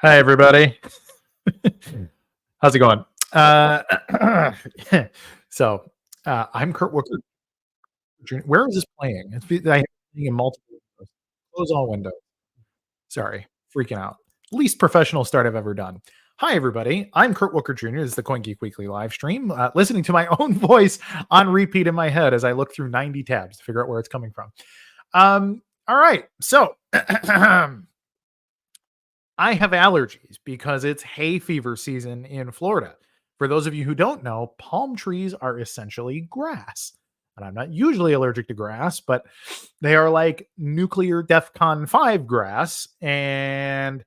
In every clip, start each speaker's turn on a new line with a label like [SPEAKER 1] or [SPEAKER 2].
[SPEAKER 1] Hi, everybody. How's it going? So, I'm Kurt Wuckert Jr. Where is this playing? I have it in multiple windows. Close all windows. Sorry, freaking out. Least professional start I've ever done. Hi, everybody. I'm Kurt Wuckert Jr. This is the CoinGeek Weekly Livestream. Listening to my own voice on repeat in my head as I look through 90 tabs to figure out where it's coming from. All right. So, I have allergies because it's hay fever season in Florida. For those of you who don't know, palm trees are essentially grass. And I'm not usually allergic to grass, but they are like nuclear DEFCON 5 grass and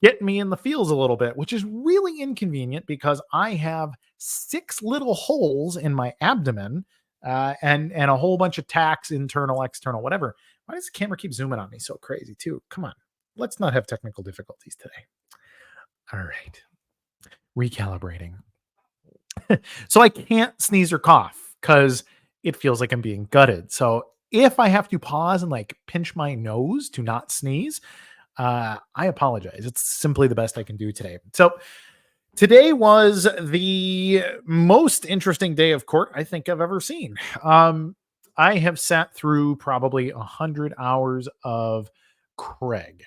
[SPEAKER 1] get me in the feels a little bit, which is really inconvenient because I have 6 little holes in my abdomen and a whole bunch of tacks, internal, external, whatever. Why does the camera keep zooming on me so crazy too? Come on. Let's not have technical difficulties today. All right. Recalibrating. So I can't sneeze or cough because it feels like I'm being gutted. So if I have to pause and like pinch my nose to not sneeze, I apologize. It's simply the best I can do today. So today was the most interesting day of court I think I've ever seen. I have sat through probably 100 hours of Craig.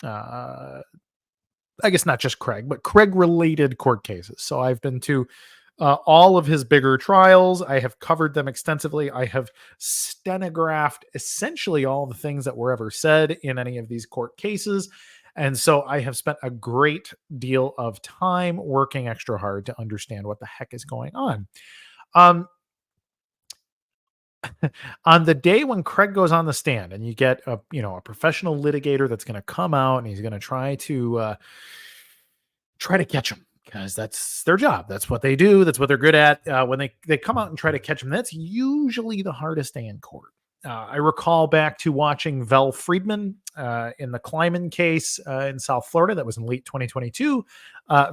[SPEAKER 1] I guess not just Craig, but Craig related court cases. So I've been to all of his bigger trials. I have covered them extensively. I have stenographed essentially all the things that were ever said in any of these court cases. And so I have spent a great deal of time working extra hard to understand what the heck is going on. On the day when Craig goes on the stand and you get a professional litigator that's going to come out and he's going to try to catch him because that's their job. That's what they do. That's what they're good at. When they come out and try to catch him, that's usually the hardest day in court. I recall back to watching Vel Friedman in the Kleiman case in South Florida. That was in late 2022.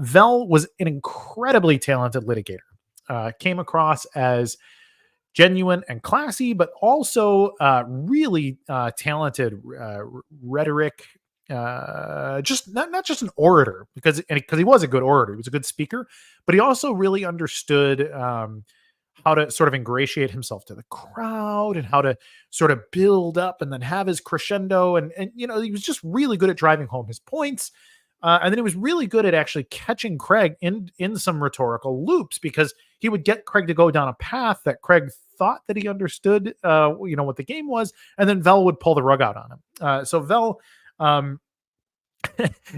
[SPEAKER 1] Vel was an incredibly talented litigator. Came across as genuine and classy, but also really talented rhetoric. Just not just an orator, because he was a good orator. He was a good speaker, but he also really understood how to sort of ingratiate himself to the crowd and how to sort of build up and then have his crescendo. And he was just really good at driving home his points. And then he was really good at actually catching Craig in some rhetorical loops, because he would get Craig to go down a path that Craig thought that he understood, what the game was, and then Vel would pull the rug out on him. So Vel,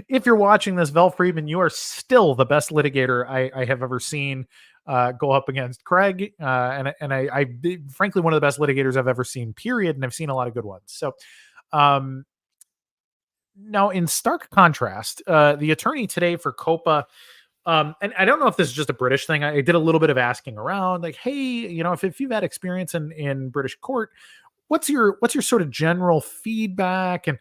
[SPEAKER 1] if you're watching this, Vel Friedman, you are still the best litigator I have ever seen go up against Craig, and I frankly one of the best litigators I've ever seen. Period, and I've seen a lot of good ones. So. Now, in stark contrast, the attorney today for COPA, and I don't know if this is just a British thing. I did a little bit of asking around, like, hey, if you've had experience in British court, what's your sort of general feedback? And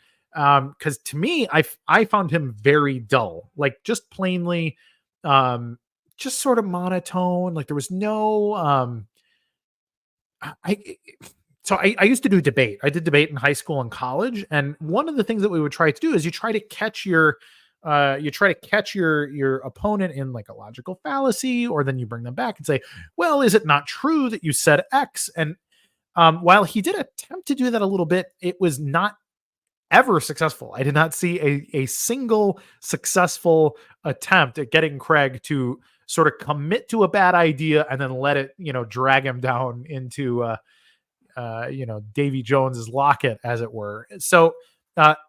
[SPEAKER 1] because to me, I found him very dull, like just plainly, just sort of monotone. Like there was no, So I used to do debate. I did debate in high school and college, and one of the things that we would try to do is you try to catch your opponent in like a logical fallacy, or then you bring them back and say, well, is it not true that you said X? And while he did attempt to do that a little bit, it was not ever successful. I did not see a single successful attempt at getting Craig to sort of commit to a bad idea and then let it, drag him down into Davy Jones's locket, as it were. So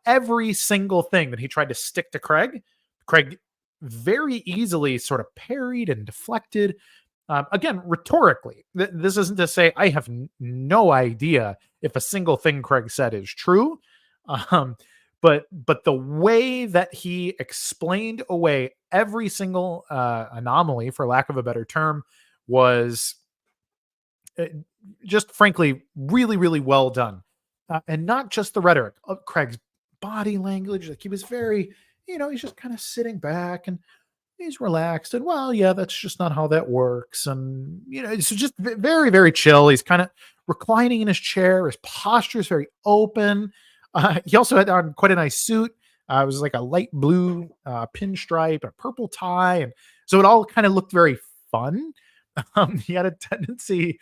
[SPEAKER 1] every single thing that he tried to stick to Craig very easily sort of parried and deflected. Again, rhetorically, this isn't to say I have no idea if a single thing Craig said is true. But the way that he explained away every single anomaly, for lack of a better term, was just frankly really, really well done. And not just the rhetoric of Craig's body language. Like he was very, he's just kind of sitting back and he's relaxed. And well, yeah, that's just not how that works. And, it's just very, very chill. He's kind of reclining in his chair. His posture is very open. He also had on quite a nice suit. It was like a light blue pinstripe, a purple tie, and so it all kind of looked very fun. He had a tendency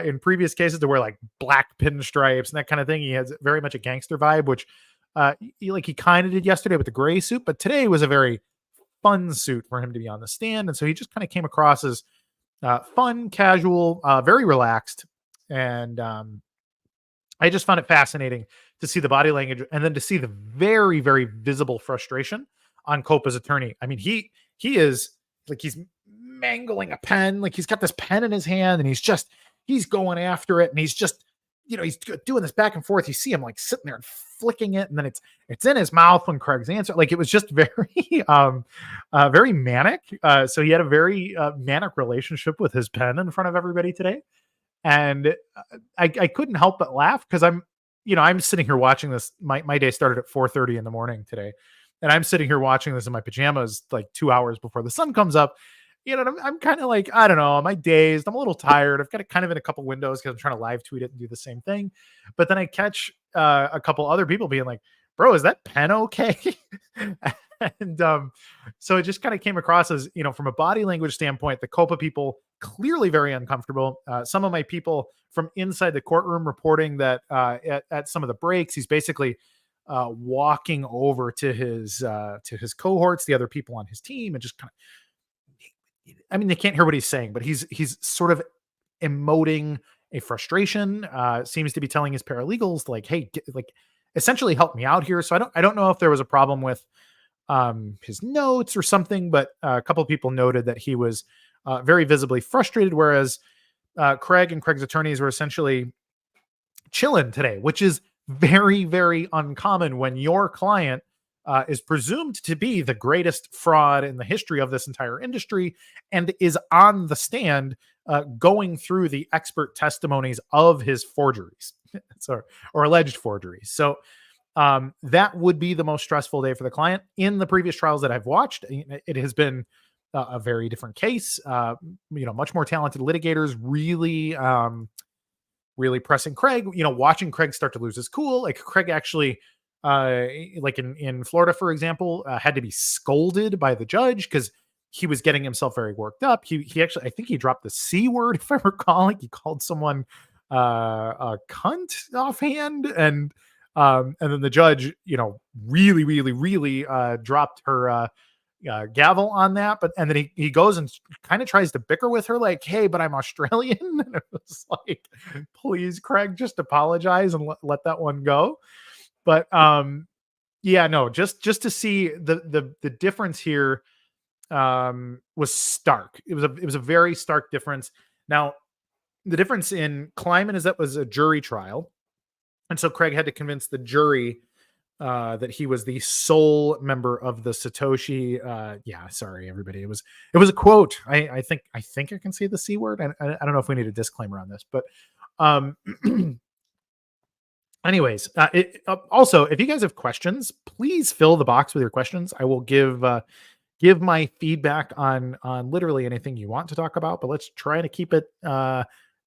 [SPEAKER 1] in previous cases to wear like black pinstripes and that kind of thing. He has very much a gangster vibe, which he kind of did yesterday with the gray suit, but today was a very fun suit for him to be on the stand, and so he just kind of came across as fun, casual, very relaxed, and I just found it fascinating to see the body language and then to see the very, very visible frustration on Copa's attorney. I mean, he is like he's mangling a pen, like he's got this pen in his hand and he's going after it, and he's just he's doing this back and forth. You see him like sitting there and flicking it, and then it's in his mouth when Craig's answer. Like it was just very very manic. So he had a very manic relationship with his pen in front of everybody today. And I couldn't help but laugh because I'm sitting here watching this. My day started at 4:30 in the morning today, and I'm sitting here watching this in my pajamas like 2 hours before the sun comes up. I'm kind of like, I don't know, am I dazed? I'm a little tired. I've got it kind of in a couple windows because I'm trying to live tweet it and do the same thing. But then I catch a couple other people being like, bro, is that pen okay? And so it just kind of came across as, from a body language standpoint, the COPA people clearly very uncomfortable. Some of my people from inside the courtroom reporting that at some of the breaks, he's basically walking over to his cohorts, the other people on his team, and just kind of, they can't hear what he's saying, but he's sort of emoting a frustration. Seems to be telling his paralegals like, "Hey, essentially help me out here." So I don't know if there was a problem with his notes or something, but a couple of people noted that he was very visibly frustrated, whereas Craig and Craig's attorneys were essentially chilling today, which is very, very uncommon when your client is presumed to be the greatest fraud in the history of this entire industry and is on the stand going through the expert testimonies of his forgeries or alleged forgeries. So that would be the most stressful day for the client. In the previous trials that I've watched, it has been a very different case. Much more talented litigators, really, really pressing Craig. Watching Craig start to lose his cool. Like Craig actually, like in Florida, for example, had to be scolded by the judge because he was getting himself very worked up. He actually, I think he dropped the C word, if I recall. Like he called someone a cunt offhand, and then the judge, really, really, really dropped her gavel on that. And then he goes and kind of tries to bicker with her, like, "Hey, but I'm Australian." And it was like, please, Craig, just apologize and let that one go. But just to see the difference here was stark. It was a very stark difference. Now, the difference in Kleiman is that was a jury trial. And so Craig had to convince the jury that he was the sole member of the Satoshi. Sorry, everybody. It was a quote. I think I can say the C word. I don't know if we need a disclaimer on this, but anyways, also, if you guys have questions, please fill the box with your questions. I will give my feedback on literally anything you want to talk about, but let's try to keep it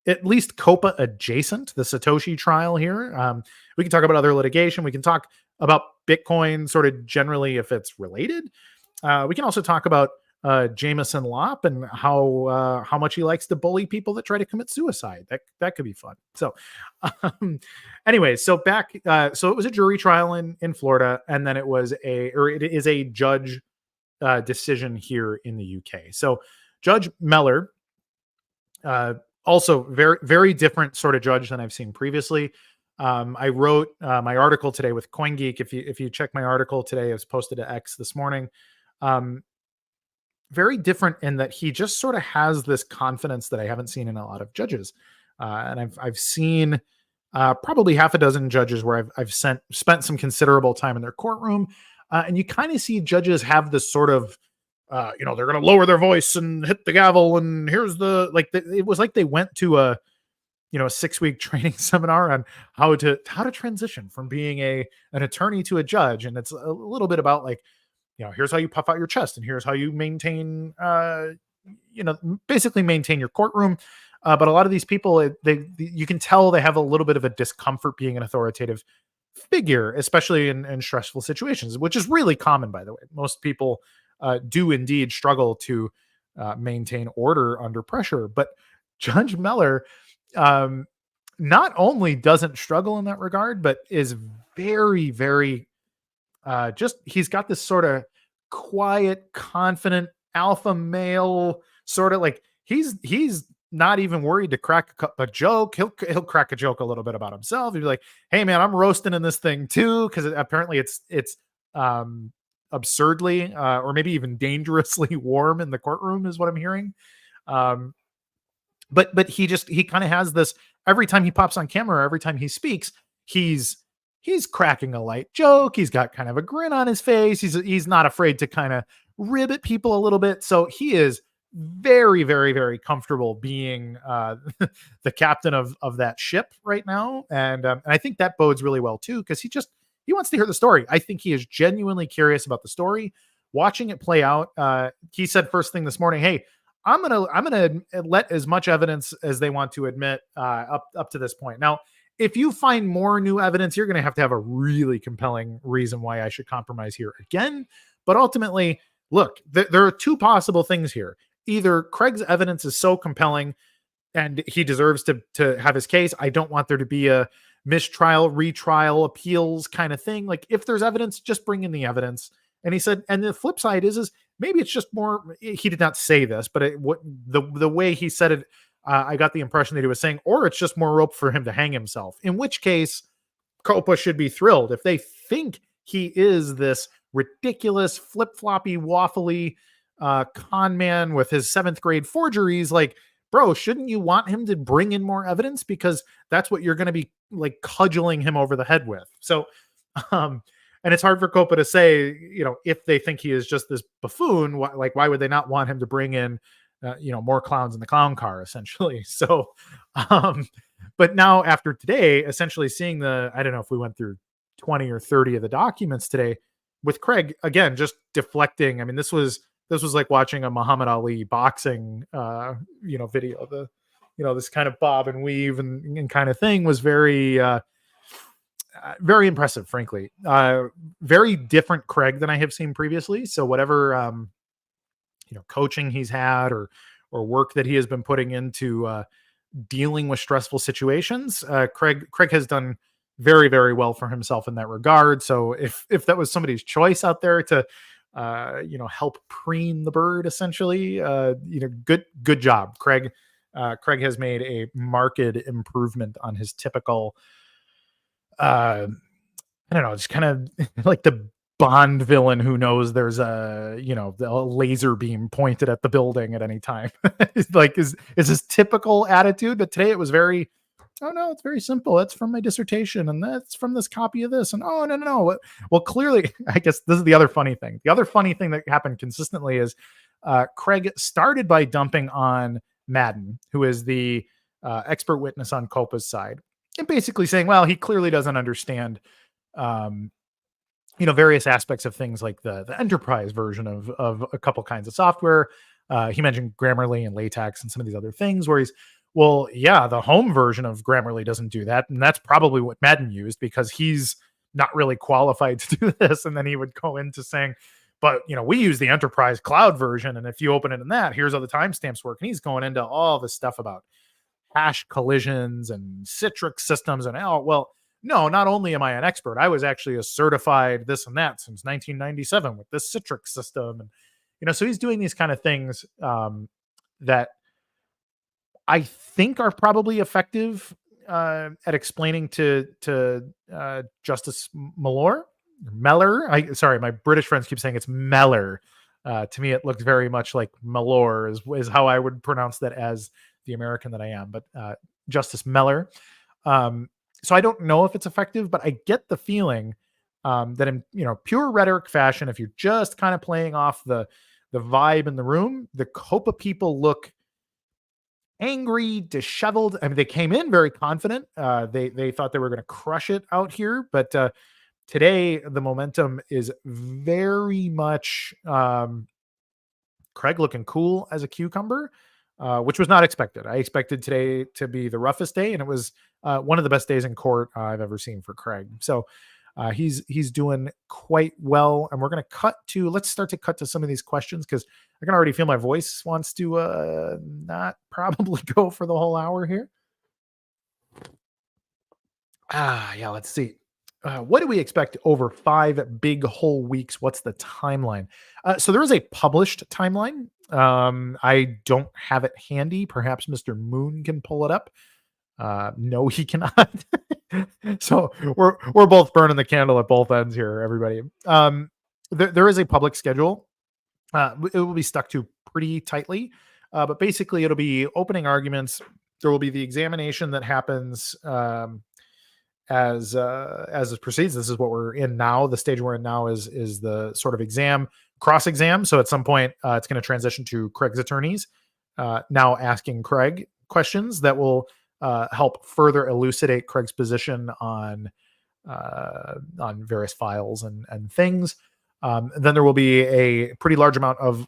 [SPEAKER 1] at least COPA adjacent, the Satoshi trial here. We can talk about other litigation. We can talk about Bitcoin sort of generally if it's related. We can also talk about Jameson Lopp and how much he likes to bully people that try to commit suicide. That could be fun. So anyway, so back, so it was a jury trial in Florida, and then it is a judge decision here in the UK. So Judge Mellor, also very, very different sort of judge than I've seen previously. I wrote my article today with CoinGeek. If you check my article today, it was posted to X this morning. Very different in that he just sort of has this confidence that I haven't seen in a lot of judges. And I've seen probably half a dozen judges where I've spent some considerable time in their courtroom. And you kind of see judges have this sort of, they're going to lower their voice and hit the gavel. And here's it was like they went to a 6-week training seminar on how to transition from being an attorney to a judge. And it's a little bit about like, here's how you puff out your chest, and here's how you maintain, basically maintain your courtroom. But a lot of these people, you can tell they have a little bit of a discomfort being an authoritative figure, especially in stressful situations, which is really common, by the way. Most people do indeed struggle to maintain order under pressure. But Judge Mellor um, not only doesn't struggle in that regard, but is very, very just he's got this sort of quiet, confident alpha male sort of like he's not even worried to crack a joke. He'll crack a joke a little bit about himself. He'd be like, "Hey man, I'm roasting in this thing too," because apparently it's um, absurdly or maybe even dangerously warm in the courtroom, is what I'm hearing. Um, but he kind of has this every time he pops on camera, every time he speaks, he's he's cracking a light joke. He's got kind of a grin on his face. He's not afraid to kind of rib at people a little bit. So he is very, very, very comfortable being the captain of that ship right now, and I think that bodes really well too because he wants to hear the story. I think he is genuinely curious about the story, watching it play out. He said first thing this morning, "Hey, I'm gonna let as much evidence as they want to admit up to this point. Now, if you find more new evidence, you're gonna have to have a really compelling reason why I should compromise here again. But ultimately, look, there are two possible things here. Either Craig's evidence is so compelling and he deserves to have his case. I don't want there to be a mistrial, retrial, appeals kind of thing. Like if there's evidence, just bring in the evidence." And he said, and the flip side is maybe it's just more. He did not say this, but what the way he said it, I got the impression that he was saying, or it's just more rope for him to hang himself. In which case, COPA should be thrilled if they think he is this ridiculous, flip floppy, waffly con man with his 7th grade forgeries. Like, bro, shouldn't you want him to bring in more evidence because that's what you're going to be like cudgeling him over the head with? So, um, and it's hard for COPA to say, if they think he is just this buffoon, why would they not want him to bring in, more clowns in the clown car, essentially? So, um, but now after today, essentially seeing I don't know if we went through 20 or 30 of the documents today with Craig, again, just deflecting. I mean, this was like watching a Muhammad Ali boxing, video. This kind of bob and weave and kind of thing was very impressive, frankly. Very different Craig than I have seen previously. So whatever coaching he's had or work that he has been putting into dealing with stressful situations, Craig has done very, very well for himself in that regard. So if that was somebody's choice out there to help preen the bird, essentially, good job, Craig. Craig has made a marked improvement on his typical I don't know, just kind of like the Bond villain who knows there's a laser beam pointed at the building at any time. It's like is his typical attitude. But today it was very, "Oh no, it's very simple. That's from my dissertation, and that's from this copy of this." And "Oh no. Well, clearly, I guess this is the other funny thing. The other funny thing that happened consistently is Craig started by dumping on Madden, who is the expert witness on COPA's side, and basically saying, well, he clearly doesn't understand, various aspects of things like the enterprise version of a couple kinds of software. He mentioned Grammarly and LaTeX and some of these other things where he's, well, yeah, the home version of Grammarly doesn't do that. And that's probably what Madden used because he's not really qualified to do this. And then he would go into saying, but, we use the enterprise cloud version. And if you open it in that, here's how the timestamps work. And he's going into all this stuff about hash collisions and Citrix systems. And, well, no, not only am I an expert, I was actually a certified this and that since 1997 with this Citrix system. And, so he's doing these kind of things that I think are probably effective at explaining to Justice Mellor. Sorry, my British friends keep saying it's Mellor. To me, it looked very much like Mellor is how I would pronounce that as the American that I am. But Justice Mellor. So I don't know if it's effective, but I get the feeling that in pure rhetoric fashion, if you're just kind of playing off the vibe in the room, the COPA people look angry, disheveled. I mean, they came in very confident. They thought they were going to crush it out here, but today the momentum is very much Craig looking cool as a cucumber. which was not expected. I expected today to be the roughest day, and it was one of the best days in court I've ever seen for Craig. So he's doing quite well, and we're going to let's start to cut to some of these questions, because I can already feel my voice wants to not probably go for the whole hour here. Yeah, let's see. What do we expect over 5 big whole weeks? What's the timeline? So there is a published timeline. I don't have it handy. Perhaps Mr. Moon can pull it up. No, he cannot. So we're both burning the candle at both ends here, everybody. There is a public schedule. It will be stuck to pretty tightly, but basically it'll be opening arguments. There will be the examination that happens as it proceeds. This is what we're in now. The stage we're in now is the sort of cross exam. So at some point, it's going to transition to Craig's attorneys now asking Craig questions that will help further elucidate Craig's position on various files and things. Then there will be a pretty large amount of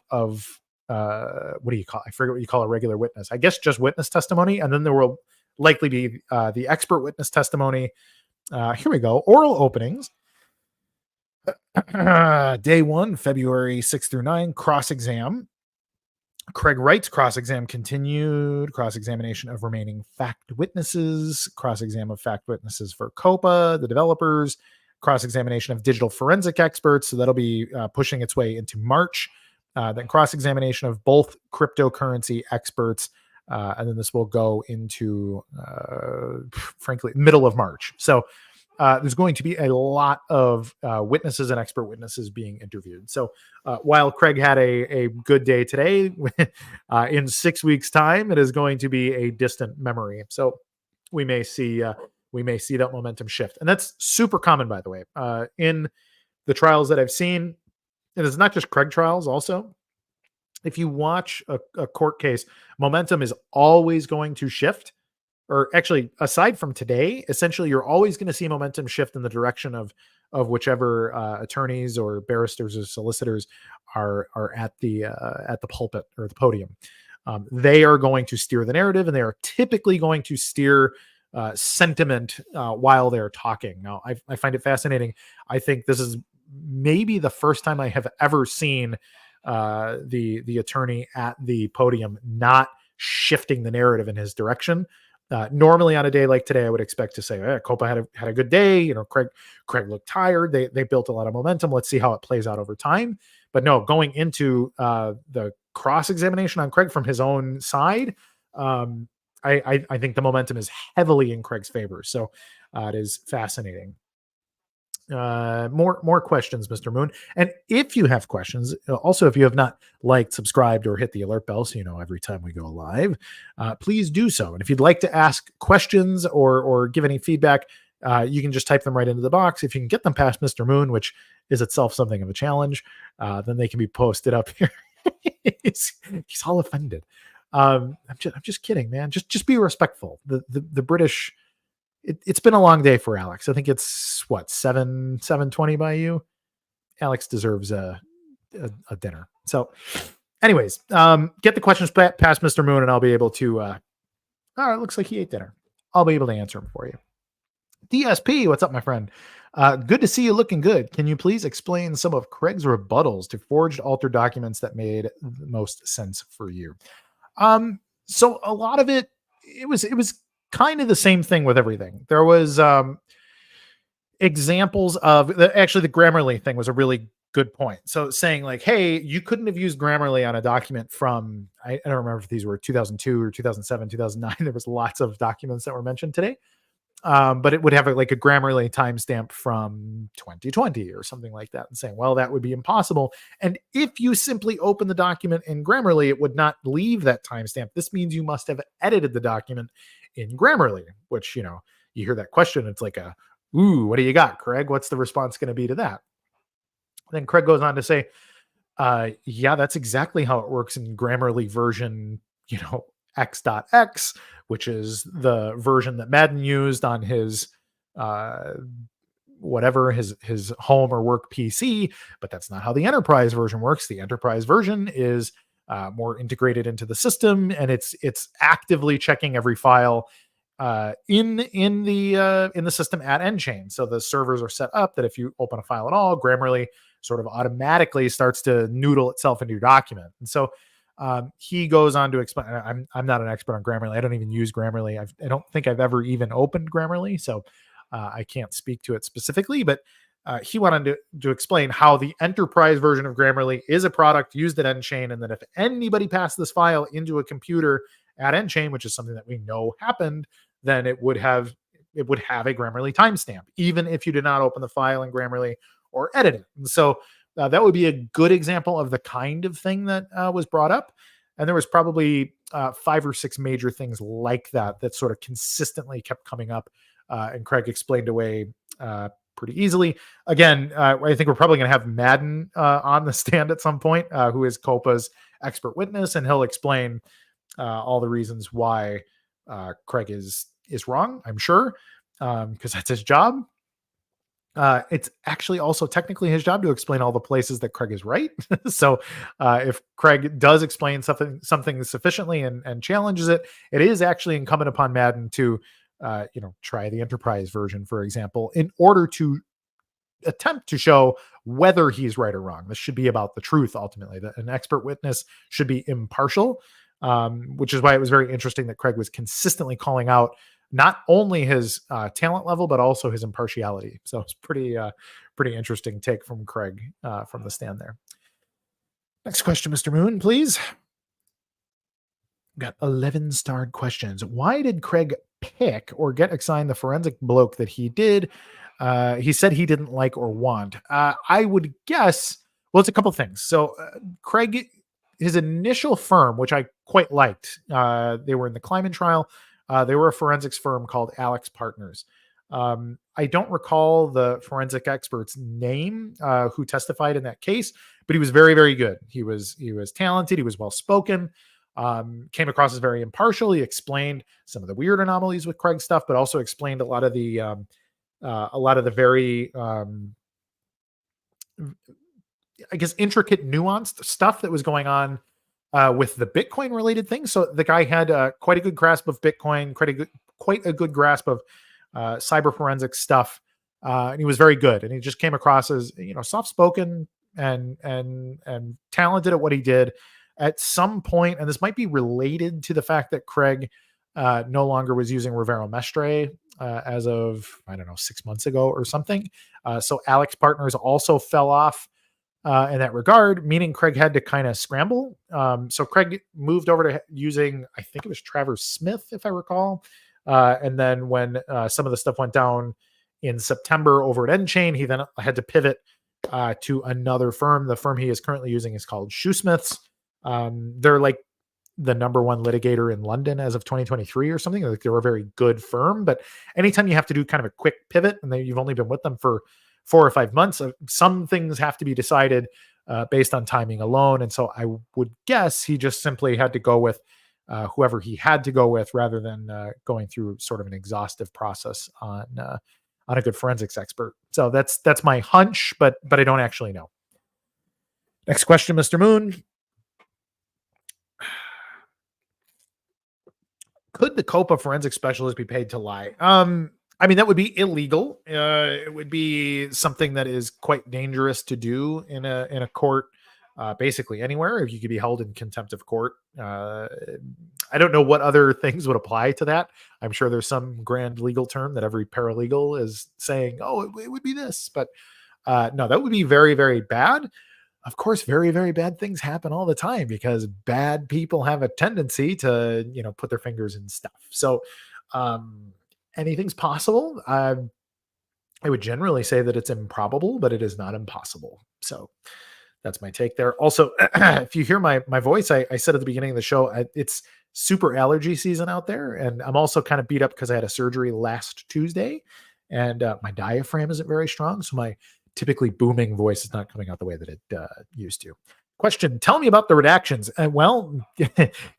[SPEAKER 1] what do you call? I forget what you call a regular witness. I guess just witness testimony, and then there will likely be the expert witness testimony. Here we go. Oral openings. Day 1, February 6 through 9, cross-exam. Craig Wright's cross-exam continued. Cross-examination of remaining fact witnesses. Cross-exam of fact witnesses for COPA, the developers. Cross-examination of digital forensic experts. So that'll be pushing its way into March. Then cross-examination of both cryptocurrency experts. And then this will go into, frankly, middle of March. So there's going to be a lot of witnesses and expert witnesses being interviewed. So while Craig had a good day today, in 6 weeks' time, it is going to be a distant memory. So we may see that momentum shift, and that's super common, by the way, in the trials that I've seen. And it's not just Craig trials. Also, if you watch a court case, momentum is always going to shift. Or actually, aside from today, essentially, you're always going to see momentum shift in the direction of whichever attorneys or barristers or solicitors are at the pulpit or the podium. They are going to steer the narrative, and they are typically going to steer sentiment while they're talking. Now, I find it fascinating. I think this is maybe the first time I have ever seen the attorney at the podium not shifting the narrative in his direction. Normally on a day like today, I would expect to say, COPA had a good day. You know, Craig looked tired. They built a lot of momentum. Let's see how it plays out over time. But no, going into the cross-examination on Craig from his own side, I think the momentum is heavily in Craig's favor. So it is fascinating. More questions, Mr. Moon. And if you have questions, also, if you have not liked, subscribed, or hit the alert bell so you know every time we go live, please do so. And if you'd like to ask questions or give any feedback, you can just type them right into the box. If you can get them past Mr. Moon, which is itself something of a challenge, then they can be posted up here. he's all offended. I'm just kidding, man. Just be respectful. The British. It's been a long day for Alex. I think it's 7:20 by you. Alex deserves a dinner. So anyways, get the questions past Mr. Moon, and I'll be able to, it looks like he ate dinner. I'll be able to answer them for you. DSP, what's up, my friend? Good to see you looking good. Can you please explain some of Craig's rebuttals to forged alter documents that made the most sense for you? So a lot of it was kind of the same thing with everything. There was examples of the Grammarly thing was a really good point. So saying like, hey, you couldn't have used Grammarly on a document from, I don't remember if these were 2002 or 2007, 2009. There was lots of documents that were mentioned today. But it would have a Grammarly timestamp from 2020 or something like that, and saying, well, that would be impossible. And if you simply open the document in Grammarly, it would not leave that timestamp. This means you must have edited the document in Grammarly, which, you hear that question. It's like what do you got, Craig? What's the response going to be to that? Then Craig goes on to say, yeah, that's exactly how it works in Grammarly version, X.X, which is the version that Madden used on his his home or work PC, but that's not how the enterprise version works. The enterprise version is more integrated into the system, and it's actively checking every file in the system at Nchain. So the servers are set up that if you open a file at all, Grammarly sort of automatically starts to noodle itself into your document. And so he goes on to explain. I'm not an expert on Grammarly. I don't even use Grammarly. I don't think I've ever even opened Grammarly, so I can't speak to it specifically. But he wanted to explain how the enterprise version of Grammarly is a product used at Nchain, and that if anybody passed this file into a computer at Nchain, which is something that we know happened, then it would have a Grammarly timestamp, even if you did not open the file in Grammarly or edit it. And so that would be a good example of the kind of thing that was brought up. And there was probably 5 or 6 major things like that sort of consistently kept coming up. And Craig explained away pretty easily. Again, I think we're probably going to have Madden on the stand at some point, who is COPA's expert witness, and he'll explain all the reasons why Craig is wrong, I'm sure, because that's his job. It's actually also technically his job to explain all the places that Craig is right. So if Craig does explain something sufficiently and challenges it, it is actually incumbent upon Madden to try the enterprise version, for example, in order to attempt to show whether he's right or wrong. This should be about the truth ultimately. That an expert witness should be impartial, which is why it was very interesting that Craig was consistently calling out not only his talent level, but also his impartiality. So it's pretty interesting take from Craig from the stand there. Next question, Mr. Moon, please. Got 11 starred questions. Why did Craig pick or get assigned the forensic bloke that he did? He said he didn't like or want. I would guess, well, it's a couple things. So Craig, his initial firm, which I quite liked, they were in the Kleiman trial. They were a forensics firm called Alex Partners. I don't recall the forensic expert's name who testified in that case, but he was very, very good. He was talented. He was well-spoken, came across as very impartial. He explained some of the weird anomalies with Craig's stuff, but also explained a lot of the very, I guess, intricate, nuanced stuff that was going on with the Bitcoin related things. So the guy had quite a good grasp of Bitcoin, quite a good grasp of cyber forensic stuff. And he was very good. And he just came across as, soft spoken and talented at what he did. At some point, and this might be related to the fact that Craig no longer was using Rivero Mestre as of, 6 months ago or something. So Alex Partners also fell off in that regard, meaning Craig had to kind of scramble. So Craig moved over to using, I think it was Travers Smith, if I recall. And then when some of the stuff went down in September over at Nchain, he then had to pivot to another firm. The firm he is currently using is called Shoesmiths. They're like the number one litigator in London as of 2023 or something. Like, they're a very good firm, but anytime you have to do kind of a quick pivot and you've only been with them for 4 or 5 months, some things have to be decided based on timing alone. And so I would guess he just simply had to go with whoever he had to go with, rather than going through sort of an exhaustive process on a good forensics expert. So that's my hunch, but I don't actually know. Next question, Mr. Moon. Could the COPA forensic specialist be paid to lie? That would be illegal. It would be something that is quite dangerous to do in a court, basically anywhere. If you could be held in contempt of court. I don't know what other things would apply to that. I'm sure there's some grand legal term that every paralegal is saying, oh, it would be this. But no, that would be very, very bad. Of course, very, very bad things happen all the time because bad people have a tendency to, put their fingers in stuff. So anything's possible. I would generally say that it's improbable, but it is not impossible. So that's my take there. Also, if you hear my voice, I said at the beginning of the show, it's super allergy season out there. And I'm also kind of beat up because I had a surgery last Tuesday and my diaphragm isn't very strong. So my typically booming voice is not coming out the way that it used to. Question, tell me about the redactions. Well,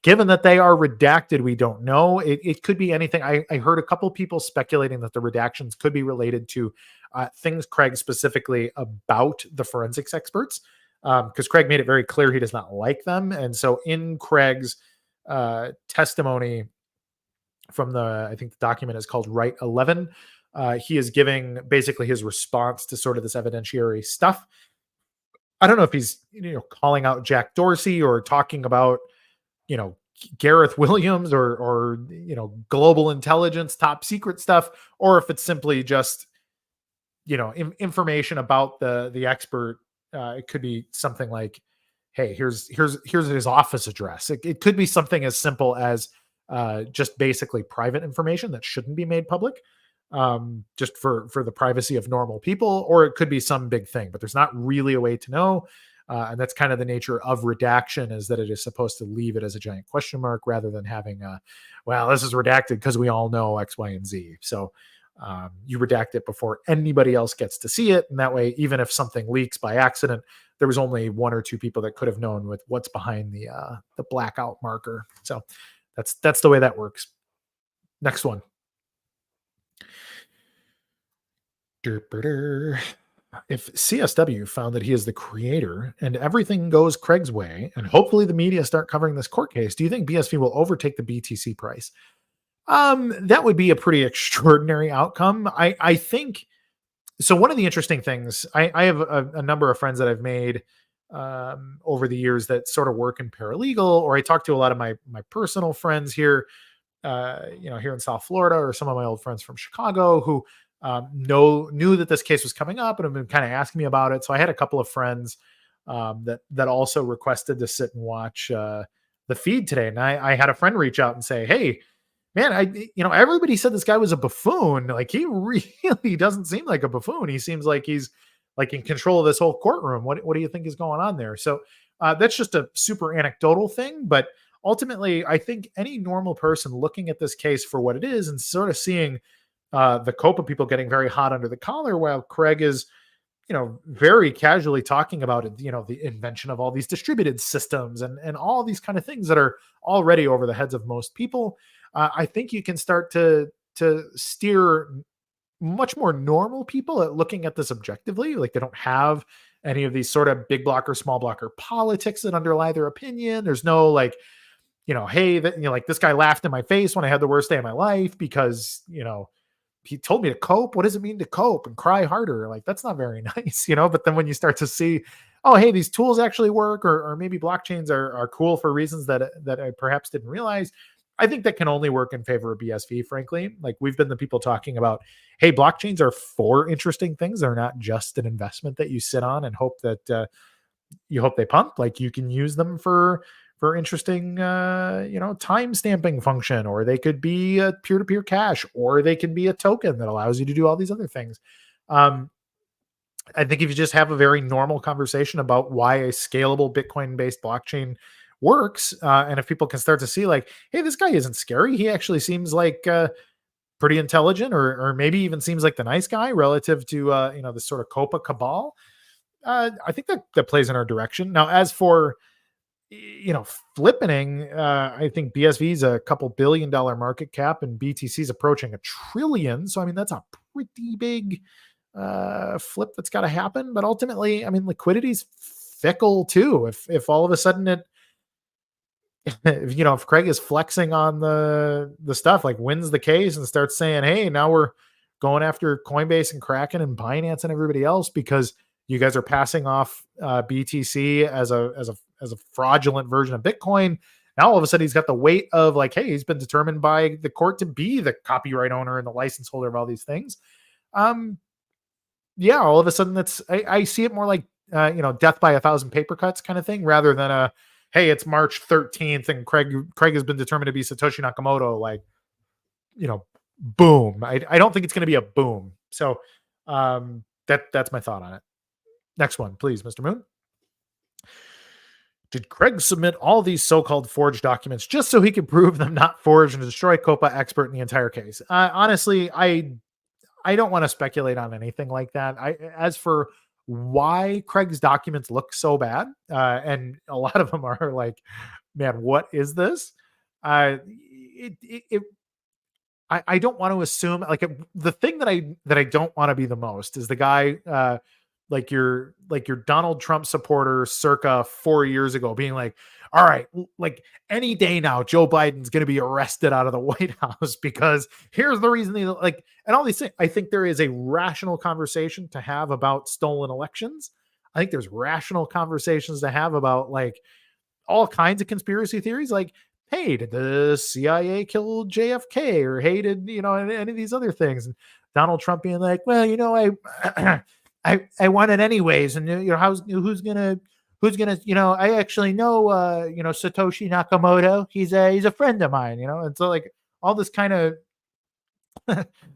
[SPEAKER 1] given that they are redacted, we don't know. It could be anything. I heard a couple people speculating that the redactions could be related to things, Craig, specifically about the forensics experts. because Craig made it very clear he does not like them. And so in Craig's testimony from I think the document is called Wright 11, he is giving basically his response to sort of this evidentiary stuff. I don't know if he's calling out Jack Dorsey or talking about Gareth Williams or global intelligence top secret stuff, or if it's simply just information about the expert. It could be something like, hey, here's his office address. It could be something as simple as just basically private information that shouldn't be made public, just for the privacy of normal people, or it could be some big thing, but there's not really a way to know. And that's kind of the nature of redaction, is that it is supposed to leave it as a giant question mark rather than having well, this is redacted because we all know X, Y, and Z. So you redact it before anybody else gets to see it. And that way, even if something leaks by accident, there was only one or two people that could have known with what's behind the blackout marker. So that's the way that works. Next one. If CSW found that he is the creator and everything goes Craig's way, and hopefully the media start covering this court case, do you think BSV will overtake the BTC price? That would be a pretty extraordinary outcome. I think so. One of the interesting things, I have a number of friends that I've made over the years that sort of work in paralegal, or I talk to a lot of my personal friends here, here in South Florida, or some of my old friends from Chicago who knew that this case was coming up and have been kind of asking me about it. So I had a couple of friends that also requested to sit and watch the feed today, and I had a friend reach out and say, "Hey, man, everybody said this guy was a buffoon. Like, he really doesn't seem like a buffoon. He seems like he's like in control of this whole courtroom. What do you think is going on there?" So that's just a super anecdotal thing, but ultimately, I think any normal person looking at this case for what it is and sort of seeing the COPA people getting very hot under the collar, while Craig is, very casually talking about it, the invention of all these distributed systems and all these kind of things that are already over the heads of most people. I think you can start to steer much more normal people at looking at this objectively. Like, they don't have any of these sort of big blocker, small blocker politics that underlie their opinion. There's no like, hey, like this guy laughed in my face when I had the worst day of my life because, he told me to cope. What does it mean to cope and cry harder? Like, that's not very nice, but then when you start to see, oh, hey, these tools actually work, or maybe blockchains are cool for reasons that I perhaps didn't realize, I think that can only work in favor of BSV, frankly. Like, we've been the people talking about, hey, blockchains are for interesting things. They're not just an investment that you sit on and hope that you hope they pump. Like, you can use them for interesting, time stamping function, or they could be a peer-to-peer cash, or they can be a token that allows you to do all these other things. I think if you just have a very normal conversation about why a scalable Bitcoin-based blockchain works, and if people can start to see like, hey, this guy isn't scary. He actually seems like pretty intelligent, or maybe even seems like the nice guy relative to the sort of COPA cabal. I think that plays in our direction. Now, as for flippening, I think BSV is a couple $1 billion market cap and BTC is approaching $1 trillion. So, I mean, that's a pretty big flip that's got to happen. But ultimately, I mean, liquidity's fickle too. If all of a sudden if Craig is flexing on the stuff, like wins the case and starts saying, hey, now we're going after Coinbase and Kraken and Binance and everybody else because you guys are passing off BTC as a fraudulent version of Bitcoin. Now all of a sudden he's got the weight of like, hey, he's been determined by the court to be the copyright owner and the license holder of all these things. Yeah, all of a sudden I see it more like death by 1,000 paper cuts kind of thing, rather than hey, it's March 13th and Craig has been determined to be Satoshi Nakamoto. Like, boom. I don't think it's going to be a boom. So that's my thought on it. Next one, please, Mr. Moon. Did Craig submit all these so-called forged documents just so he could prove them not forged and destroy COPA expert in the entire case? Honestly, I don't want to speculate on anything like that. As for why Craig's documents look so bad, and a lot of them are like, man, what is this? I don't want to assume, like, the thing that I don't want to be the most is the guy your Donald Trump supporter circa 4 years ago being like, all right, like any day now, Joe Biden's going to be arrested out of the White House because here's the reason and all these things. I think there is a rational conversation to have about stolen elections. I think there's rational conversations to have about like all kinds of conspiracy theories. Like, hey, did the CIA kill JFK? Or hey, did, any of these other things? And Donald Trump being like, well, I want it anyways. And who's gonna, I actually know, Satoshi Nakamoto. He's a friend of mine, And so like all this kind of,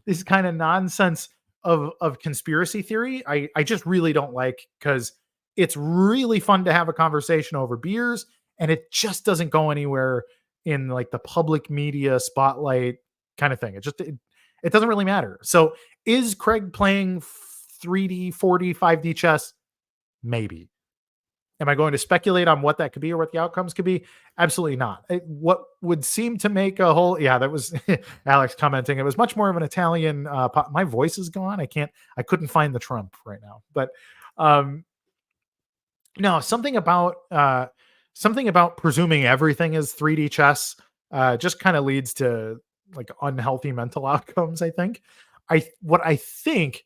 [SPEAKER 1] this kind of nonsense of conspiracy theory, I just really don't like, because it's really fun to have a conversation over beers, and it just doesn't go anywhere in like the public media spotlight kind of thing. It doesn't really matter. So is Craig playing 3D, 4D, 5D chess? Maybe. Am I going to speculate on what that could be or what the outcomes could be? Absolutely not. What would seem to make a whole, that was Alex commenting. It was much more of an Italian, my voice is gone. I couldn't find the Trump right now, but no, something about presuming everything is 3D chess just kind of leads to like unhealthy mental outcomes, I think. What I think,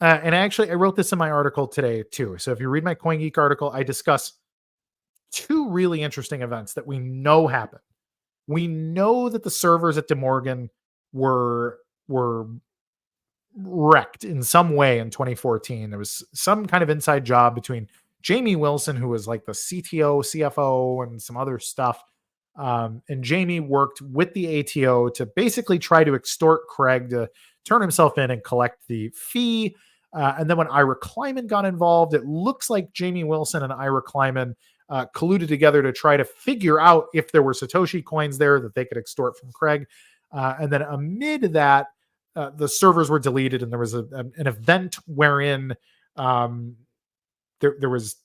[SPEAKER 1] and I wrote this in my article today too. So if you read my CoinGeek article, I discuss two really interesting events that we know happened. We know that the servers at De Morgan were wrecked in some way in 2014. There was some kind of inside job between Jamie Wilson, who was like the CTO, CFO, and some other stuff. And Jamie worked with the ATO to basically try to extort Craig to turn himself in and collect the fee. And then when Ira Kleiman got involved, it looks like Jamie Wilson and Ira Kleiman colluded together to try to figure out if there were Satoshi coins there that they could extort from Craig. And then amid that, the servers were deleted, and there was an event wherein there was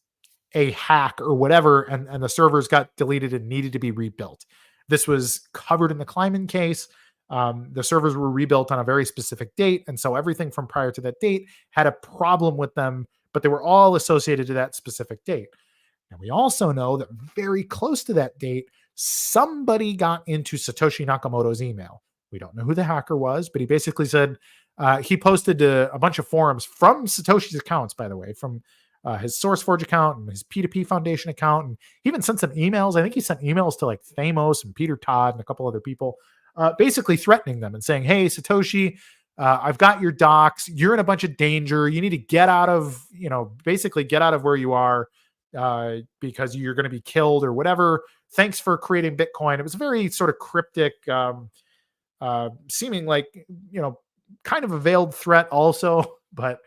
[SPEAKER 1] a hack or whatever, and the servers got deleted and needed to be rebuilt. This was covered in the Kleiman case. The servers were rebuilt on a very specific date, and so everything from prior to that date had a problem with them, but they were all associated to that specific date. And we also know that very close to that date, somebody got into Satoshi Nakamoto's email. We don't know who the hacker was, but he basically said, he posted to a bunch of forums from Satoshi's accounts, by the way, from his SourceForge account and his P2P Foundation account. And he even sent some emails. I think he sent emails to like Thamos and Peter Todd and a couple other people, basically threatening them and saying, hey, Satoshi, I've got your docs. You're in a bunch of danger. You need to get out of, basically get out of where you are because you're going to be killed or whatever. Thanks for creating Bitcoin. It was a very sort of cryptic, seeming like, kind of a veiled threat also, but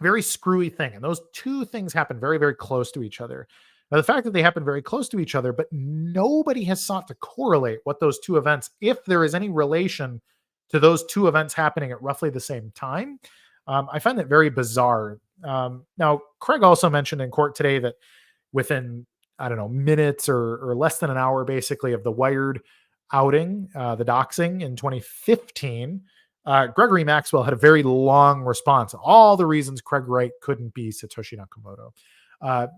[SPEAKER 1] very screwy thing. And those two things happen very, very close to each other. Now, the fact that they happen very close to each other, but nobody has sought to correlate what those two events, if there is any relation to those two events happening at roughly the same time, I find that very bizarre. Now, Craig also mentioned in court today that within, I don't know, minutes or less than an hour, basically, of the Wired outing, the doxing in 2015, Gregory Maxwell had a very long response. All the reasons Craig Wright couldn't be Satoshi Nakamoto.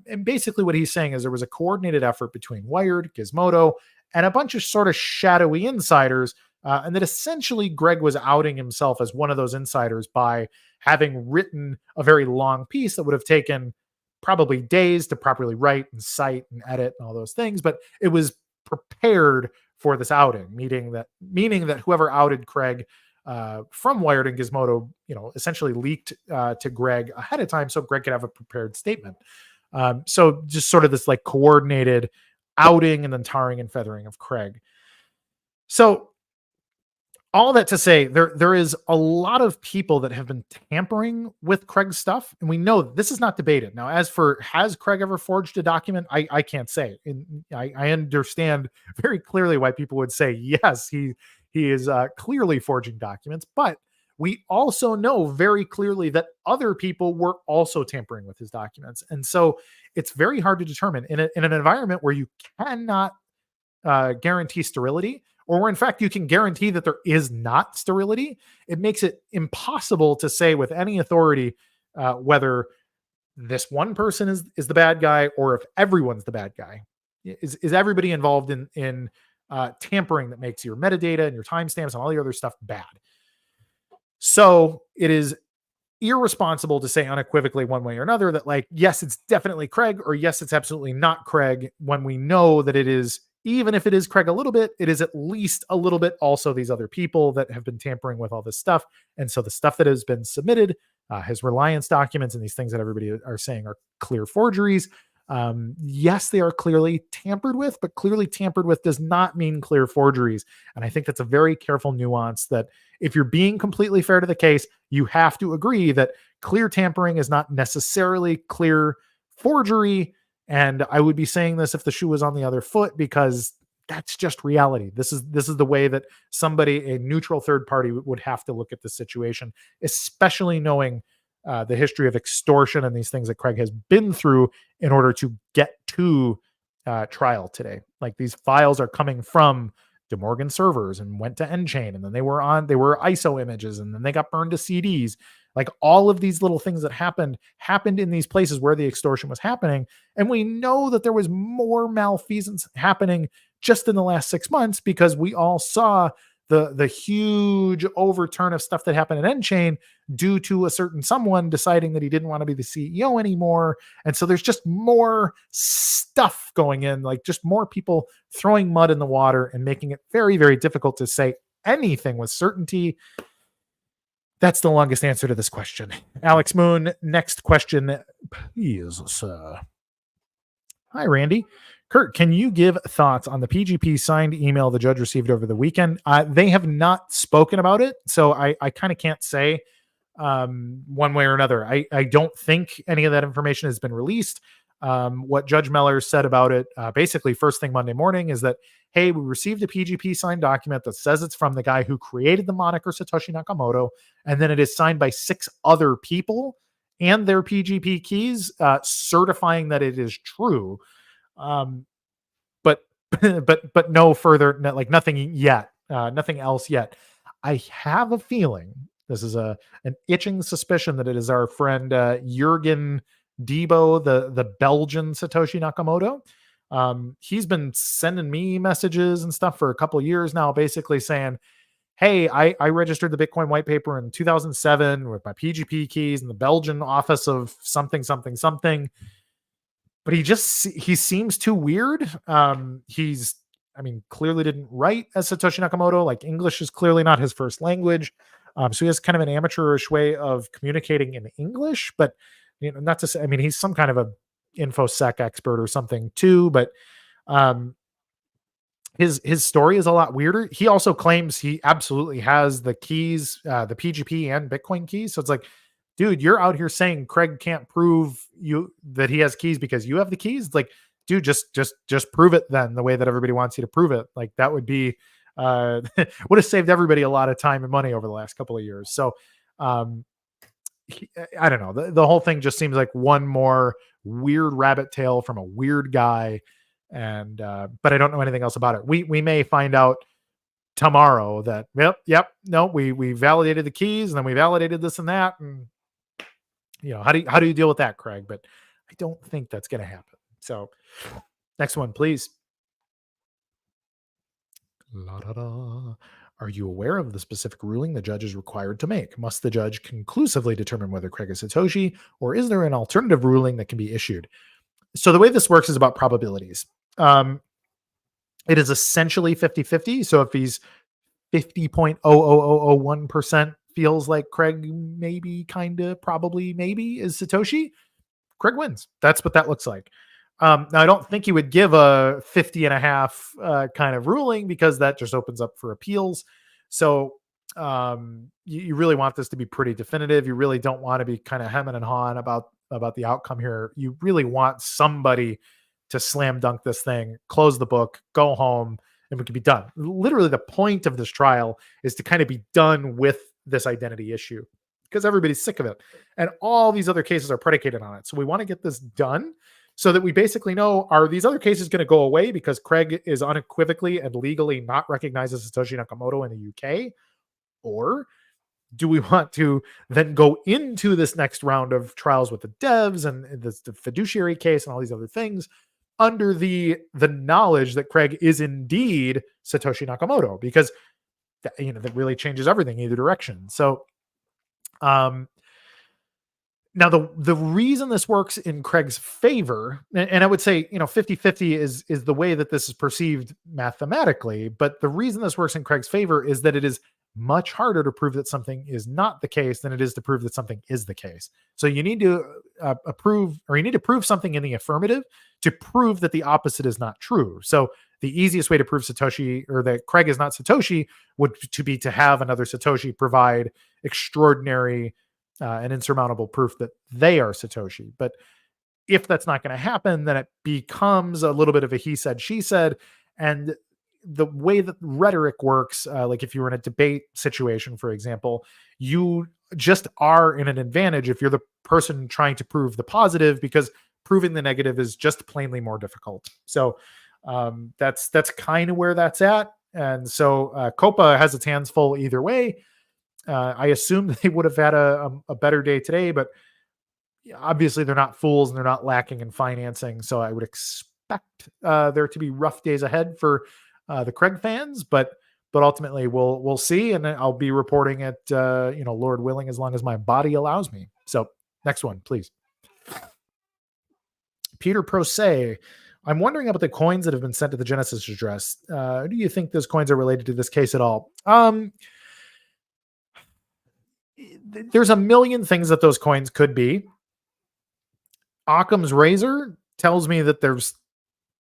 [SPEAKER 1] And basically what he's saying is there was a coordinated effort between Wired, Gizmodo, and a bunch of sort of shadowy insiders, and that essentially Greg was outing himself as one of those insiders by having written a very long piece that would have taken probably days to properly write and cite and edit and all those things, but it was prepared for this outing, meaning that whoever outed Craig from Wired and Gizmodo, essentially leaked to Greg ahead of time so Greg could have a prepared statement. So just sort of this like coordinated outing and then tarring and feathering of Craig. So all that to say, there is a lot of people that have been tampering with Craig's stuff, and we know this is not debated. Now, as for has Craig ever forged a document, I can't say. And I understand very clearly why people would say yes, he is clearly forging documents, but we also know very clearly that other people were also tampering with his documents, and so it's very hard to determine in an environment where you cannot guarantee sterility, or where in fact you can guarantee that there is not sterility, it makes it impossible to say with any authority whether this one person is the bad guy or if everyone's the bad guy. Is everybody involved in tampering that makes your metadata and your timestamps and all the other stuff bad? So it is irresponsible to say unequivocally one way or another that, like, yes, it's definitely Craig, or yes, it's absolutely not Craig, when we know that it is, even if it is Craig a little bit, it is at least a little bit also these other people that have been tampering with all this stuff. And so the stuff that has been submitted, his reliance documents and these things that everybody are saying are clear forgeries. Yes, they are clearly tampered with, but clearly tampered with does not mean clear forgeries. And I think that's a very careful nuance that if you're being completely fair to the case, you have to agree that clear tampering is not necessarily clear forgery. And I would be saying this if the shoe was on the other foot, because that's just reality. This is the way that somebody, a neutral third party, would have to look at the situation, especially knowing the history of extortion and these things that Craig has been through in order to get to trial today. Like, these files are coming from DeMorgan servers and went to Nchain, and then they were ISO images, and then they got burned to CDs. Like, all of these little things that happened in these places where the extortion was happening. And we know that there was more malfeasance happening just in the last 6 months, because we all saw the huge overturn of stuff that happened at Nchain due to a certain someone deciding that he didn't want to be the CEO anymore. And so there's just more stuff going in, like just more people throwing mud in the water and making it very, very difficult to say anything with certainty. That's the longest answer to this question. Alex Moon, next question, please, sir. Hi, Randy. Kurt, can you give thoughts on the PGP signed email the judge received over the weekend? They have not spoken about it, so I kind of can't say one way or another. I don't think any of that information has been released. What Judge Mellor said about it, basically first thing Monday morning, is that, hey, we received a PGP signed document that says it's from the guy who created the moniker Satoshi Nakamoto, and then it is signed by 6 other people and their PGP keys, certifying that it is true. But no further, like nothing yet, nothing else yet. I have a feeling, this is an itching suspicion, that it is our friend Jurgen Debo, the Belgian Satoshi Nakamoto. He's been sending me messages and stuff for a couple of years now, basically saying, hey, I registered the Bitcoin white paper in 2007 with my PGP keys in the Belgian office of something. But he seems too weird. Clearly didn't write as Satoshi Nakamoto. Like, English is clearly not his first language. So he has kind of an amateurish way of communicating in English, but not to say, he's some kind of a InfoSec expert or something too, but his story is a lot weirder. He also claims he absolutely has the keys, the PGP and Bitcoin keys. So it's like, dude, you're out here saying Craig can't prove that he has keys because you have the keys. It's like, dude, just prove it then, the way that everybody wants you to prove it. Like, that would be would have saved everybody a lot of time and money over the last couple of years. So I don't know. The whole thing just seems like one more weird rabbit tail from a weird guy. And but I don't know anything else about it. We may find out tomorrow that no, we validated the keys, and then we validated this and that, and how do you deal with that, Craig? But I don't think that's going to happen. So next one, please. Are you aware of the specific ruling the judge is required to make? Must the judge conclusively determine whether Craig is Satoshi, or is there an alternative ruling that can be issued? So the way this works is about probabilities. It is essentially 50-50. So if he's 50.00001% feels like Craig maybe, kind of, probably, maybe is Satoshi, Craig wins. That's what that looks like. Now, I don't think he would give a 50.5 kind of ruling, because that just opens up for appeals. So you really want this to be pretty definitive. You really don't want to be kind of hemming and hawing about the outcome here. You really want somebody to slam dunk this thing, close the book, go home, and we can be done. Literally, the point of this trial is to kind of be done with this identity issue, because everybody's sick of it. And all these other cases are predicated on it. So we want to get this done so that we basically know, are these other cases going to go away because Craig is unequivocally and legally not recognized as Satoshi Nakamoto in the UK? Or do we want to then go into this next round of trials with the devs and the fiduciary case and all these other things under the knowledge that Craig is indeed Satoshi Nakamoto? Because that really changes everything either direction. So now the reason this works in Craig's favor, and I would say 50-50 is the way that this is perceived mathematically, but the reason this works in Craig's favor is that it is much harder to prove that something is not the case than it is to prove that something is the case. So you need to prove something in the affirmative to prove that the opposite is not true. So the easiest way to prove Satoshi, or that Craig is not Satoshi, would be to have another Satoshi provide extraordinary and insurmountable proof that they are Satoshi. But if that's not going to happen, then it becomes a little bit of a he said, she said. And the way that rhetoric works, like if you were in a debate situation, for example, you just are in an advantage if you're the person trying to prove the positive, because proving the negative is just plainly more difficult. So that's kind of where that's at. And so COPA has its hands full either way. I assume they would have had a better day today, but obviously they're not fools and they're not lacking in financing. So I would expect there to be rough days ahead for the Craig fans, but ultimately we'll see, and I'll be reporting it, Lord willing, as long as my body allows me. So next one, please. Peter Prose, I'm wondering about the coins that have been sent to the Genesis address. Do you think those coins are related to this case at all? There's a million things that those coins could be. Occam's razor tells me that there's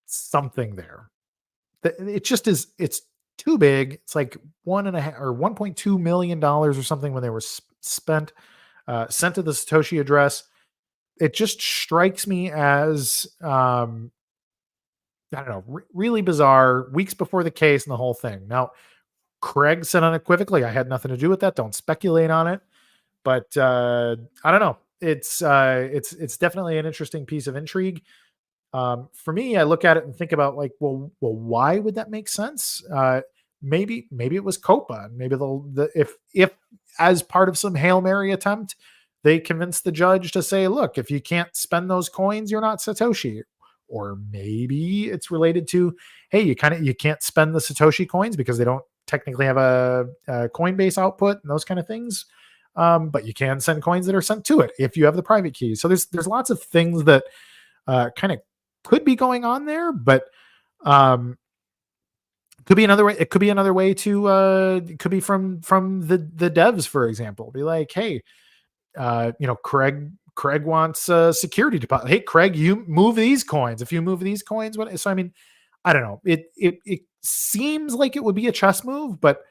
[SPEAKER 1] something there. It just is. It's too big. It's like $1.5 or $1.2 million or something when they were sent to the Satoshi address. It just strikes me as I don't know, really bizarre. Weeks before the case and the whole thing. Now, Craig said unequivocally, I had nothing to do with that. Don't speculate on it. But I don't know. It's definitely an interesting piece of intrigue. For me, I look at it and think about like, well, why would that make sense? Maybe it was COPA. Maybe if as part of some Hail Mary attempt, they convinced the judge to say, look, if you can't spend those coins, you're not Satoshi. Or maybe it's related to, hey, you can't spend the Satoshi coins because they don't technically have a Coinbase output and those kind of things. But you can send coins that are sent to it if you have the private keys. So there's lots of things that kind of could be going on there, but could be another way. It could be another way to it could be from the devs, for example. Be like, hey, Craig wants a security deposit. Hey, Craig, you move these coins. If you move these coins, what? So I mean, I don't know. It seems like it would be a chess move, but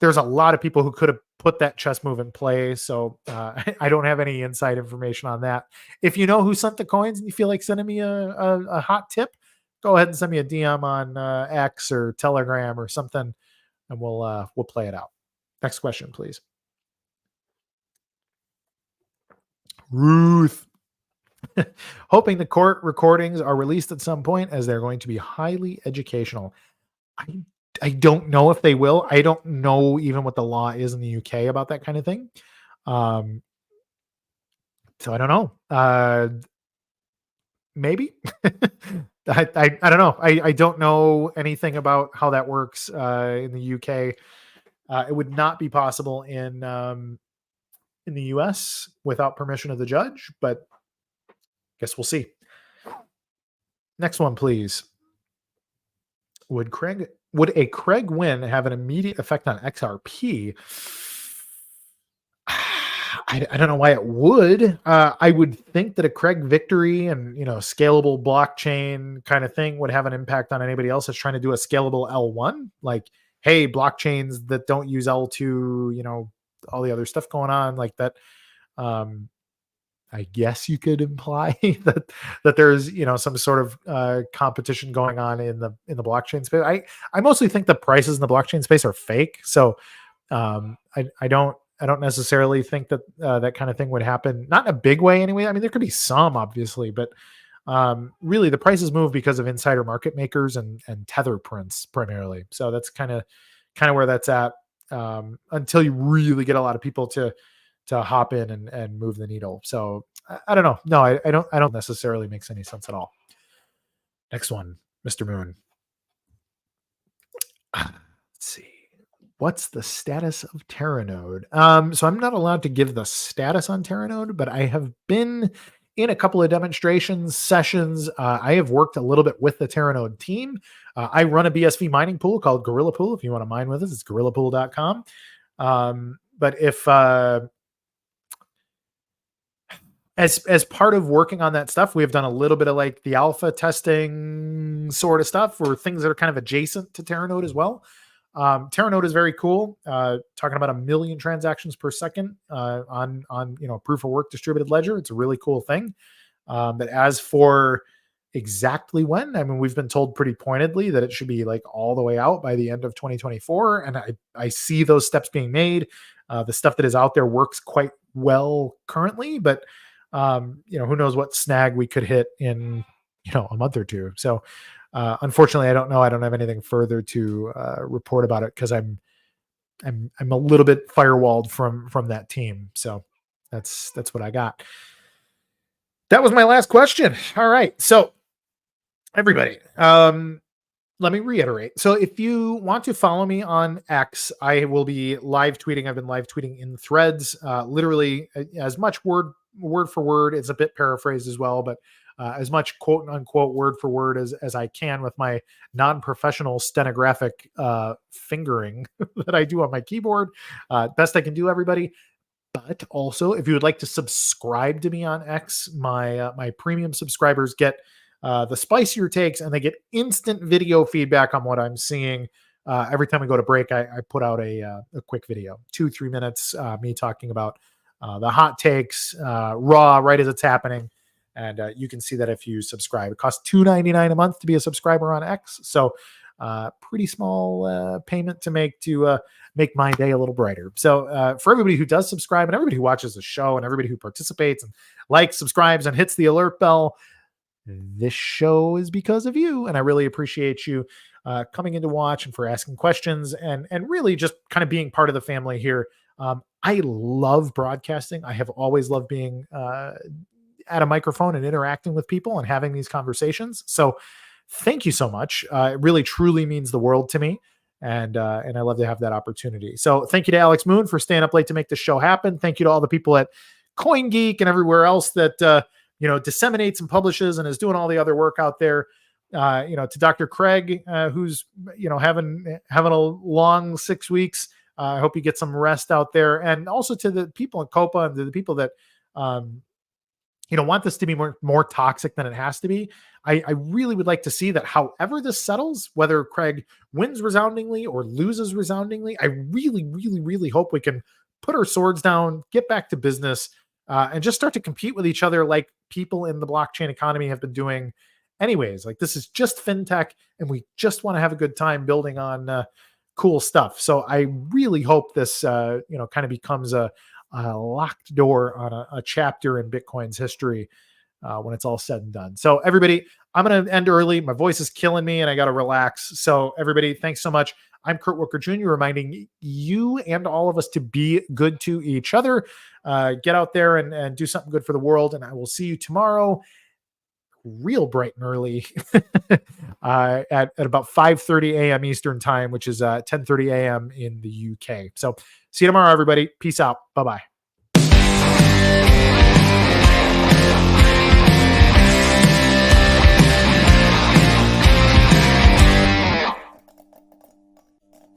[SPEAKER 1] there's a lot of people who could have put that chess move in play. So I don't have any inside information on that. If you know who sent the coins and you feel like sending me a hot tip, go ahead and send me a DM on X or Telegram or something, and we'll play it out. Next question, please. Ruth. Hoping the court recordings are released at some point, as they're going to be highly educational. I don't know if they will. I don't know even what the law is in the UK about that kind of thing. So I don't know. Maybe. I don't know. I don't know anything about how that works in the UK. It would not be possible in the US without permission of the judge, but guess we'll see. Next one, please. Would a Craig win have an immediate effect on XRP? I don't know why it would. I would think that a Craig victory and scalable blockchain kind of thing would have an impact on anybody else that's trying to do a scalable L1. Like, hey, blockchains that don't use L2, all the other stuff going on like that. I guess you could imply that there's some sort of competition going on in the blockchain space. I mostly think the prices in the blockchain space are fake. So I don't necessarily think that that kind of thing would happen. Not in a big way anyway. I mean, there could be some, obviously, but Really the prices move because of insider market makers and tether prints primarily. So that's kind of where that's at, until you really get a lot of people to hop in and move the needle. So I don't know. No, I don't necessarily makes any sense at all. Next one, Mr. Moon. Let's see. What's the status of Teranode? So I'm not allowed to give the status on Teranode, but I have been in a couple of demonstrations, sessions. I have worked a little bit with the Teranode team. I run a BSV mining pool called Gorilla Pool. If you want to mine with us, it's gorillapool.com. But if as part of working on that stuff, we have done a little bit of like the alpha testing sort of stuff, or things that are kind of adjacent to Teranode as well. Teranode is very cool. Talking about 1 million transactions per second on proof of work distributed ledger. It's a really cool thing. But as for exactly when, I mean, we've been told pretty pointedly that it should be like all the way out by the end of 2024, and I see those steps being made. The stuff that is out there works quite well currently, but who knows what snag we could hit in a month or two. So unfortunately, I don't know. I don't have anything further to report about it because I'm a little bit firewalled from that team. So that's what I got. That was my last question. All right. So everybody, let me reiterate. So if you want to follow me on X, I will be live tweeting. I've been live tweeting in threads, literally as much word for word. It's a bit paraphrased as well, but as much quote unquote word for word as I can with my non-professional stenographic fingering that I do on my keyboard. Best I can do, everybody. But also, if you would like to subscribe to me on X, my premium subscribers get the spicier takes, and they get instant video feedback on what I'm seeing. Every time we go to break, I put out a quick video, 2-3 minutes, me talking about the hot takes, raw, right as it's happening. And you can see that if you subscribe. It costs $2.99 a month to be a subscriber on X. So pretty small payment to make my day a little brighter. So for everybody who does subscribe, and everybody who watches the show, and everybody who participates and likes, subscribes, and hits the alert bell, this show is because of you. And I really appreciate you coming in to watch, and for asking questions, and really just kind of being part of the family here. I love broadcasting. I have always loved being at a microphone and interacting with people and having these conversations. So thank you so much. It really truly means the world to me. And I love to have that opportunity. So thank you to Alex Moon for staying up late to make this show happen. Thank you to all the people at CoinGeek and everywhere else that, disseminates and publishes and is doing all the other work out there. To Dr. Craig, who's, having a long 6 weeks. I hope you get some rest out there. And also to the people in COPA and to the people that, want this to be more toxic than it has to be. I really would like to see that however this settles, whether Craig wins resoundingly or loses resoundingly, I really, really, really hope we can put our swords down, get back to business, and just start to compete with each other like people in the blockchain economy have been doing anyways. Like, this is just fintech, and we just want to have a good time building on cool stuff. So I really hope this, kind of becomes a locked door on a chapter in Bitcoin's history when it's all said and done. So everybody, I'm going to end early. My voice is killing me and I got to relax. So everybody, thanks so much. I'm Kurt Wuckert Jr. reminding you and all of us to be good to each other. Get out there and do something good for the world. And I will see you tomorrow, real bright and early at about 5:30 a.m. Eastern time, which is 10:30 a.m. in the UK. So see you tomorrow, everybody. Peace out. Bye-bye.